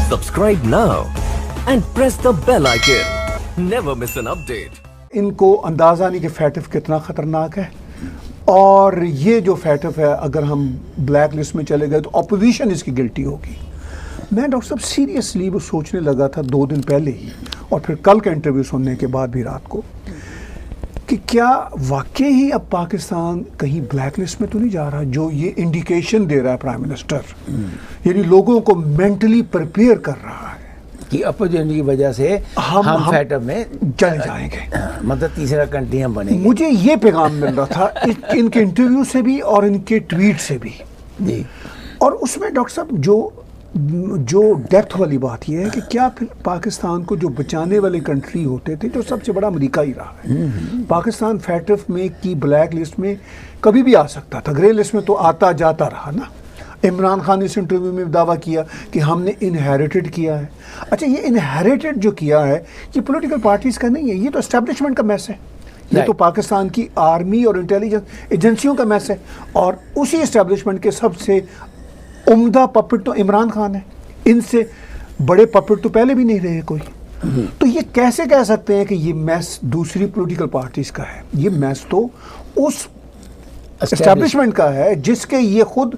Subscribe now and press the bell icon. Never miss an update. इनको अंदाज़ा नहीं कि फैटिफ कितना ख़तरनाक है, और ये जो फैटिफ है अगर हम ब्लैक लिस्ट में चले गए तो अपोजिशन इसकी गिल्टी होगी। मैं डॉक्टर साहब सीरियसली वो सोचने लगा था 2 दिन पहले ही, और फिर कल का इंटरव्यू सुनने के बाद भी रात को, कि क्या वाकई ही अब पाकिस्तान कहीं ब्लैक लिस्ट में तो नहीं जा रहा, जो ये इंडिकेशन दे रहा है प्राइम मिनिस्टर, यानी लोगों को मेंटली प्रिपेयर कर रहा है कि अपोजिशन की वजह से हम फैटअप में चले जाएंगे, मतलब तीसरा कंट्री हम बनेंगे। मुझे ये पैगाम मिल रहा था इनके इंटरव्यू से भी और इनके ट्वीट से भी जी। और उसमें डॉक्टर साहब जो डेप्थ वाली बात यह है कि क्या फिर पाकिस्तान को जो बचाने वाले कंट्री होते थे, जो सबसे बड़ा अमेरिका ही रहा है, पाकिस्तान फैटिफ में की ब्लैक लिस्ट में कभी भी आ सकता था, ग्रे लिस्ट में तो आता जाता रहा ना। इमरान खान ने इस इंटरव्यू में दावा किया कि हमने इनहेरिटेड किया है। अच्छा, ये इनहेरिटेड जो किया है ये पॉलिटिकल पार्टीज का नहीं है, ये तो एस्टेब्लिशमेंट का मैस है, ये तो पाकिस्तान की आर्मी और इंटेलिजेंस एजेंसियों का मैस है, और उसी एस्टेब्लिशमेंट के सबसे उम्दा पपेट तो इमरान खान है, इनसे बड़े पपेट तो पहले भी नहीं रहे कोई। तो ये कैसे कह सकते हैं कि ये मैस दूसरी पॉलिटिकल पार्टीज का है? ये मैस तो उस एस्टेब्लिशमेंट का है जिसके ये खुद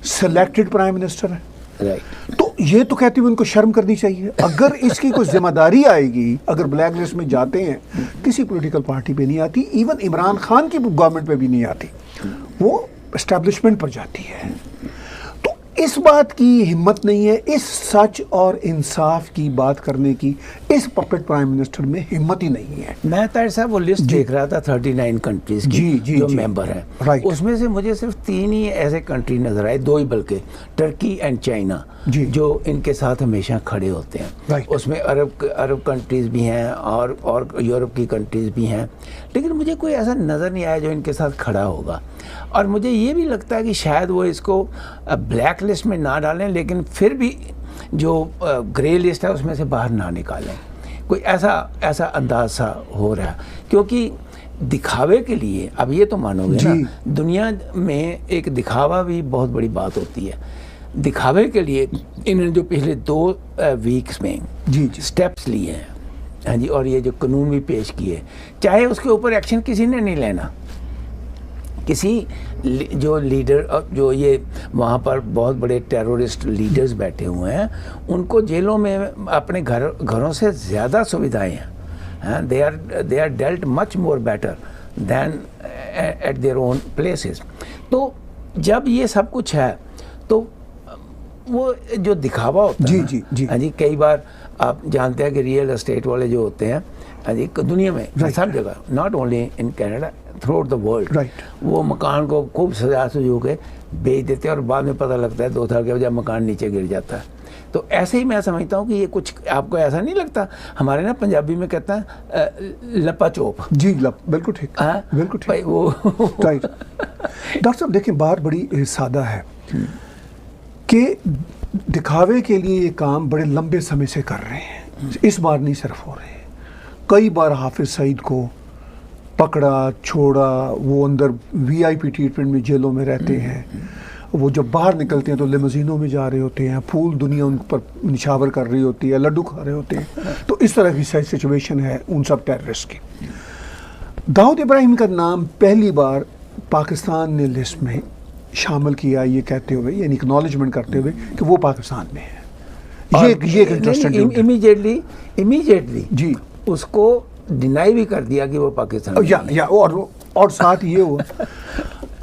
सिलेक्टेड प्राइम मिनिस्टर है। तो ये तो कहती हूँ उनको शर्म करनी चाहिए। अगर इसकी कोई जिम्मेदारी आएगी, अगर ब्लैक लिस्ट में जाते हैं, किसी पॉलिटिकल पार्टी पे नहीं आती, इवन इमरान खान की गवर्नमेंट पे भी नहीं आती, वो एस्टेब्लिशमेंट पर जाती है। तो इस बात की हिम्मत नहीं है, इस सच और इंसाफ की बात करने की इस पपेट प्राइम मिनिस्टर में हिम्मत ही नहीं है। मैं ताहिर साहब वो लिस्ट देख रहा था 39 कंट्रीज की जो मेंबर हैं, उसमें से मुझे सिर्फ 3 ही ऐसे कंट्री नजर आए, 2 ही बल्कि, टर्की एंड चाइना, जो इनके साथ हमेशा खड़े होते हैं। उसमें अरब कंट्रीज भी हैं और यूरोप की कंट्रीज भी हैं, लेकिन मुझे कोई ऐसा नज़र नहीं आया जो इनके साथ खड़ा होगा। और मुझे ये भी लगता है कि शायद वो इसको ब्लैक लिस्ट में ना डालें, लेकिन फिर भी जो ग्रे लिस्ट है उसमें से बाहर ना निकालें। कोई ऐसा अंदाज सा हो रहा है, क्योंकि दिखावे के लिए, अब ये तो मानोगे ना, दुनिया में एक दिखावा भी बहुत बड़ी बात होती है। दिखावे के लिए इन्होंने जो पिछले 2 वीक्स में स्टेप्स लिए हैं, हाँ जी, और ये जो कानून भी पेश किए, चाहे उसके ऊपर एक्शन किसी ने नहीं लेना, किसी जो लीडर, जो ये वहाँ पर बहुत बड़े टेररिस्ट लीडर्स बैठे हुए हैं, उनको जेलों में अपने घरों से ज़्यादा सुविधाएं हैं। They are dealt much more better than at their own places. तो जब ये सब कुछ है तो वो जो दिखावा होता है, हाँ जी, कई बार आप जानते हैं कि रियल एस्टेट वाले जो होते हैं, हाँ जी, दुनिया में सब जगह, not only in Canada, through out the world, वो मकान को खूब सजा सजू के बेच देते हैं और बाद में पता लगता है 2 साल के बजाय मकान नीचे गिर जाता है। तो ऐसे ही मैं समझता हूँ कि ये कुछ, आपको ऐसा नहीं लगता? हमारे ना पंजाबी में कहते हैं लपा चोप। जी, बिल्कुल ठीक, बिल्कुल ठीक, वो राइट। डॉक्टर साहब देखिए, बात बड़ी सादा है कि दिखावे के लिए ये काम बड़े लंबे समय से कर रहे हैं, इस बार नहीं सिर्फ हो रहे। कई बार हाफिज सईद को पकड़ा छोड़ा, वो अंदर VIP ट्रीटमेंट में जेलों में रहते हैं, वो जब बाहर निकलते हैं तो लिमोजिनों में जा रहे होते हैं, फूल दुनिया उन पर निछावर कर रही होती है, लड्डू खा रहे होते हैं। तो इस तरह की सिचुएशन है उन सब टेररिस्ट की। दाऊद इब्राहिम का नाम पहली बार पाकिस्तान ने लिस्ट में शामिल किया, ये कहते हुए, यानी एक्नॉलेजमेंट करते हुए कि वो पाकिस्तान में है। ये इंटरेस्टिंग, इमीडिएटली जी उसको डिनाई भी कर दिया कि वो पाकिस्तान या और साथ ये हुआ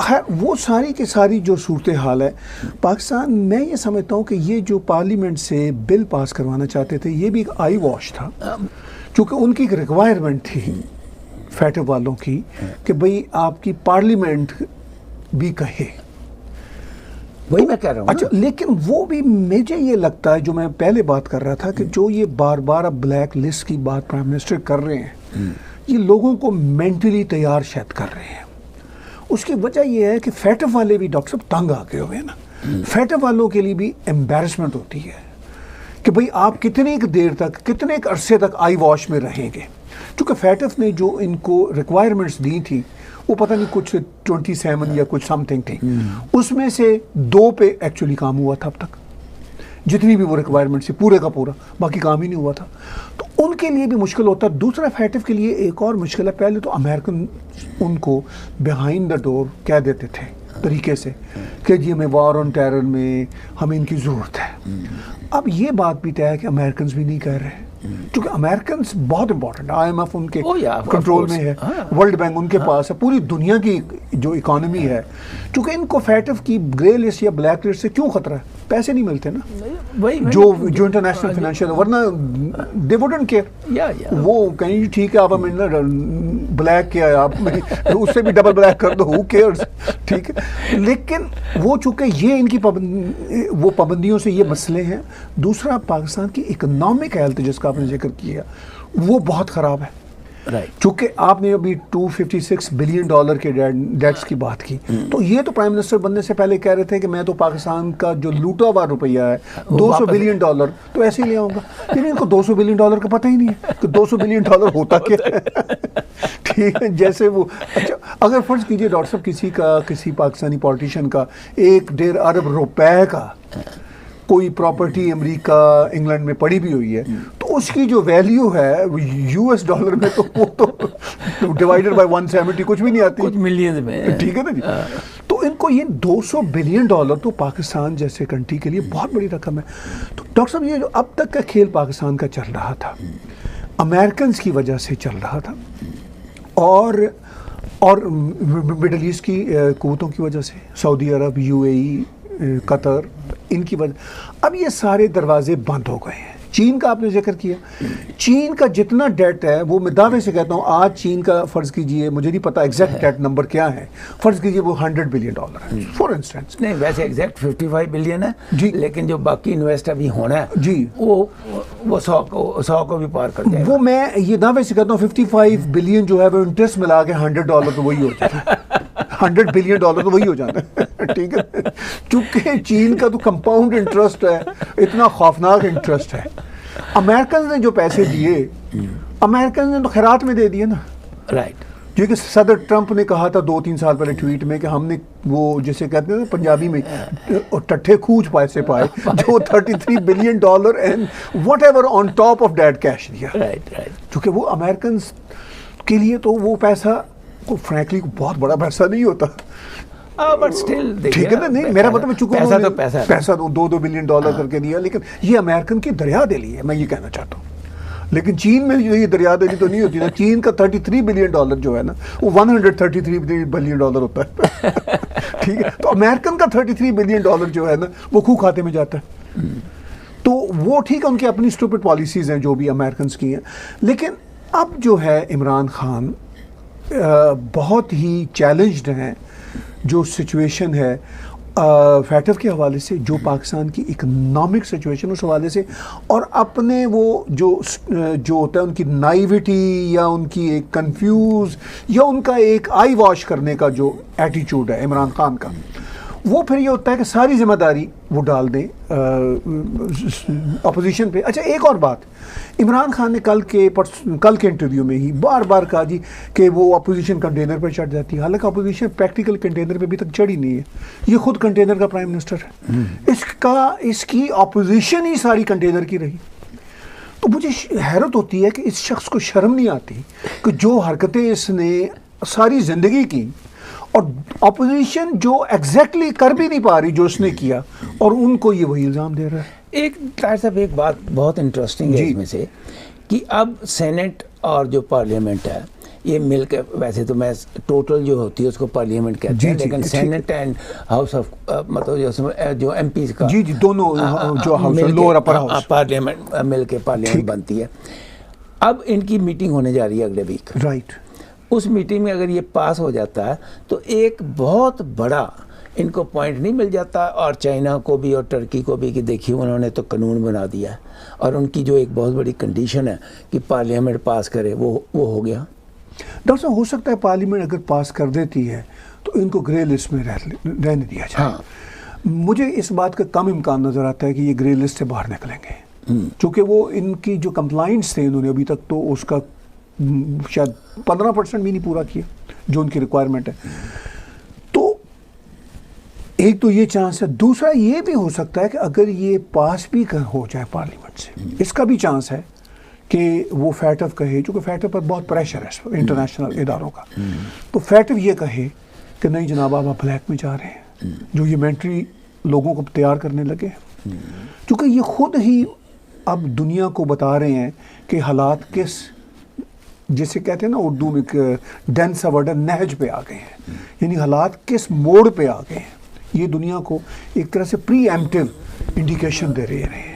है, वो सारी की सारी जो सूरत हाल है पाकिस्तान, मैं ये समझता हूँ कि ये जो पार्लियामेंट से बिल पास करवाना चाहते थे, ये भी एक आई वॉश था, क्योंकि उनकी एक रिक्वायरमेंट थी फैटिफ वालों की कि भाई आपकी पार्लियामेंट भी कहे, वही मैं कह रहा हूँ। अच्छा, लेकिन वो भी मुझे ये लगता है, जो मैं पहले बात कर रहा था, कि जो ये बार बार अब ब्लैक लिस्ट की बात प्राइम मिनिस्टर कर रहे हैं, ये लोगों को मेंटली तैयार शायद कर रहे हैं। उसकी वजह ये है कि फैटिफ वाले भी डॉक्टर साहब तंग आ गए हुए हैं ना। फैटिफ वालों के लिए भी एम्बैरसमेंट होती है कि भाई आप कितने देर तक, कितने अरसे तक आई वॉश में रहेंगे, क्योंकि फैटिफ ने जो इनको रिक्वायरमेंट्स दी थी वो पता नहीं कुछ 27 या कुछ समथिंग थी, उसमें से 2 पे एक्चुअली काम हुआ था अब तक। जितनी भी वो रिक्वायरमेंट थी पूरे का पूरा, बाकी काम ही नहीं हुआ था। तो उनके लिए भी मुश्किल होता है। दूसरा फैटिफ के लिए एक और मुश्किल है, पहले तो अमेरिकन उनको बिहाइंड द डोर कह देते थे तरीके से कि जी हमें वॉर ऑन टेरर में हमें इनकी ज़रूरत है। अब ये बात भी तय है कि अमेरिकन भी नहीं कह रहे, क्योंकि अमेरिकन बहुत इंपॉर्टेंट, IMF उनके कंट्रोल में है, वर्ल्ड बैंक उनके पास है, पूरी दुनिया की जो इकोनॉमी है। क्योंकि इनको फैटिफ की ग्रे लिस्ट या ब्लैक लिस्ट से क्यों खतरा है? पैसे नहीं मिलते ना जो इंटरनेशनल फाइनेंशियल, वरना दे वुडंट केयर। वो कहीं ठीक है आप हमें ब्लैक किया है, आप उससे भी डबल ब्लैक कर दो, हु केयर्स, ठीक है। लेकिन वो चूंकि ये इनकी वो पाबंदियों से ये मसले हैं। दूसरा, पाकिस्तान की इकोनॉमिक हेल्थ जिसका आपने जिक्र किया वो बहुत ख़राब है, राइट। चूंकि आपने अभी $256 बिलियन के डेट्स की बात की, तो ये तो प्राइम मिनिस्टर बनने से पहले कह रहे थे कि मैं तो पाकिस्तान का जो लूटा हुआ रुपया है 200 बिलियन डॉलर तो ऐसे ही ले आऊंगा। लेकिन इनको 200 बिलियन डॉलर का पता ही नहीं है कि 200 बिलियन डॉलर होता क्या है। ठीक है, जैसे वो अच्छा, अगर फर्ज कीजिए डॉक्टर साहब किसी पाकिस्तानी पॉलिटिशियन का 1-1.5 अरब रुपए का कोई प्रॉपर्टी अमेरिका इंग्लैंड में पड़ी भी हुई है, तो उसकी जो वैल्यू है US डॉलर में तो वो तो डिवाइडेड बाय 170 कुछ भी नहीं आती, कुछ मिलियन में, ठीक है ना जी। तो इनको ये 200 बिलियन डॉलर तो पाकिस्तान जैसे कंट्री के लिए बहुत बड़ी रकम है। तो डॉक्टर साहब, ये जो अब तक का खेल पाकिस्तान का चल रहा था अमेरिकन की वजह से चल रहा था और मिडल ईस्ट की कुव्वतों की वजह से, सऊदी अरब, UAE, कतर, इनकी वजह अब ये सारे दरवाजे बंद हो गए हैं। चीन का आपने जिक्र किया, चीन का जितना डेट है वो मैं दावे से कहता हूँ, आज चीन का फर्ज कीजिए, मुझे नहीं पता एग्जैक्ट डेट नंबर क्या है, फर्ज कीजिए वो $100 बिलियन है फॉर इंस्टेंस। नहीं, वैसे एग्जैक्ट 55 बिलियन है जी, लेकिन जो बाकी इन्वेस्ट अभी होना है जी वो 100 को भी पार कर जाएगा। वो मैं ये दावे से कहता हूँ 55 बिलियन जो है वो इंटरेस्ट मिला के $100 तो वही हो जाता है, $100 बिलियन तो वही हो जाना है, ठीक है। चूंकि चीन का तो कंपाउंड इंटरेस्ट है, इतना खौफनाक इंटरेस्ट है। अमेरिकन ने जो पैसे दिए, अमेरिकन ने तो खैरात में दे दिए ना, राइट। जो कि सदर ट्रंप ने कहा था 2-3 साल पहले ट्वीट में कि हमने वो जिसे कहते हैं ना पंजाबी में टट्ठे खूज पैसे पाए, जो $33 billion and what ever on top of that cash दिया, राइट राइट। क्योंकि वो अमेरिकन के लिए तो वो पैसा को फ्रैंकली बहुत बड़ा पैसा नहीं होता, बट स्टिल ठीक है ना। नहीं, मेरा मतलब चूंकि पैसा तो पैसा $2 बिलियन करके दिया, लेकिन ये अमेरिकन की दरिया दिली है, मैं ये कहना चाहता हूँ। लेकिन चीन में ये दरिया दिली तो नहीं होती ना। चीन का $33 बिलियन जो है ना वो $133 बिलियन होता है, ठीक है। तो अमेरिकन का $33 बिलियन जो है ना वो खूह खाते में जाता है। तो वो ठीक है, उनकी अपनी स्टूपिड पॉलिसीज हैं जो भी अमेरिकन की हैं। लेकिन अब जो है इमरान खान बहुत ही चैलेंज्ड हैं, जो सिचुएशन है फैटिफ के हवाले से, जो पाकिस्तान की इकोनॉमिक सिचुएशन उस हवाले से, और अपने वो जो होता है उनकी नाइविटी या उनकी एक कंफ्यूज या उनका एक आई वॉश करने का जो एटीट्यूड है इमरान खान का, वो फिर ये होता है कि सारी जिम्मेदारी वो डाल दें अपोजिशन पे। अच्छा, एक और बात, इमरान खान ने कल के इंटरव्यू में ही बार बार कहा जी कि वो अपोजिशन कंटेनर पर चढ़ जाती है, हालांकि अपोजिशन प्रैक्टिकल कंटेनर पे अभी तक चढ़ी नहीं है, ये खुद कंटेनर का प्राइम मिनिस्टर है। इसकी अपोजिशन ही सारी कंटेनर की रही। तो मुझे हैरत होती है कि इस शख्स को शर्म नहीं आती कि जो हरकतें इसने सारी जिंदगी की और अपोजिशन जो एग्जैक्टली कर भी नहीं पा रही जो उसने किया, और उनको ये वही इल्ज़ाम दे रहा है। एक तार साहब, एक बात बहुत इंटरेस्टिंग है इसमें से कि अब सेनेट और जो पार्लियामेंट है ये मिलकर, वैसे तो मैं टोटल जो होती है उसको पार्लियामेंट कहते हैं, लेकिन सेनेट एंड हाउस ऑफ मतलब जो एमपीज का जी दोनों जो house lower upper house parliament मिलकर पार्लियामेंट बनती है। अब इनकी मीटिंग होने जा रही है अगले वीक, राइट। उस मीटिंग में अगर ये पास हो जाता है तो एक बहुत बड़ा इनको पॉइंट नहीं मिल जाता, और चाइना को भी और टर्की को भी, कि देखिए उन्होंने तो कानून बना दिया है, और उनकी जो एक बहुत बड़ी कंडीशन है कि पार्लियामेंट पास करे वो हो गया। डॉक्टर साहब, हो सकता है पार्लियामेंट अगर पास कर देती है तो इनको ग्रे लिस्ट में रहने दिया जाए। हाँ। मुझे इस बात का कम इम्कान नज़र आता है कि ये ग्रे लिस्ट से बाहर निकलेंगे, क्योंकि वो इनकी जो कंप्लाइंट्स थे इन्होंने अभी तक तो उसका शायद 15% भी नहीं पूरा किया जो उनकी रिक्वायरमेंट है। तो एक तो ये चांस है, दूसरा ये भी हो सकता है कि अगर ये पास भी हो जाए पार्लियामेंट से, इसका भी चांस है कि वो फैटफ कहे, चूँकि फैटफ पर बहुत प्रेशर है इंटरनेशनल इदारों का, तो फैटफ ये कहे कि नहीं जनाब आप ब्लैक में जा रहे हैं, जो ये मिलिट्री लोगों को तैयार करने लगे, क्योंकि ये खुद ही अब दुनिया को बता रहे हैं कि हालात किस, जिसे कहते हैं ना उर्दू में डेंस वर्ड नहज पे आ गए हैं, यानी हालात किस मोड़ पे आ गए हैं, ये दुनिया को एक तरह से प्री एम्प्टिव इंडिकेशन दे रहे हैं।